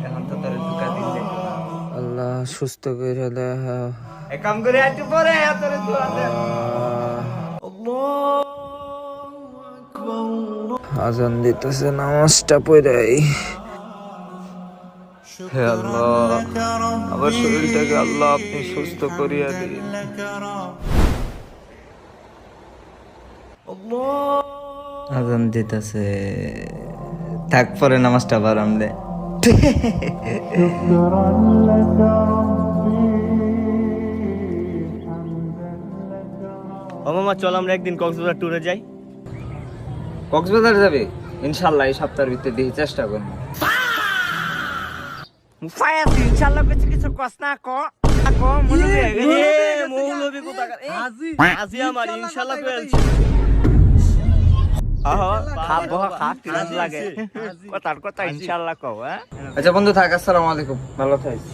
এখন তো তোর দুকা দিন দেখো আল্লাহ সুস্থ করে দে। এক কাম করে একটু পরে তোর দোয়া দে। আজান দিতেছে, নামাজটা পড়াই। হে আল্লাহ, আমার শরীরটাকে আল্লাহ আপনি সুস্থ করিয়া দিন। আজান দিতেছে, থাক পরে নামাজটা বারাম দে। ও মামা, চল আমরা একদিন কক্সবাজার ট্যুরে যাই। কক্সবাজার যাবে? ইনশাআল্লাহ এই সপ্তাহের ভিতরে দেখি, চেষ্টা করবো। ইনশাআল্লাহ কিছু কস না ক মৌলবি কোথাকার আজি আমার ইনশাআল্লাহ কইলছি। আচ্ছা বন্ধু থাক, আসসালামু আলাইকুম, ভালো থাকিস।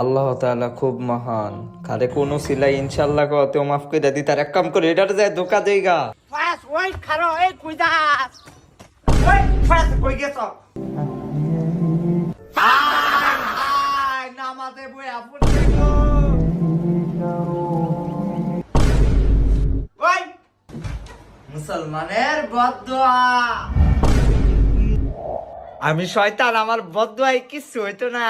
আল্লাহ তাআলা খুব মহান, কারে কোন সিলাই ইনশাআল্লাহ কতেও মাফ করে দি। তার এক কাম করে এটার যায় ধোকা দেইগা। মুসলমানের বদদোয়া। আমি শয়তান, আমার বদদোয়ায় কিছু হইতো না।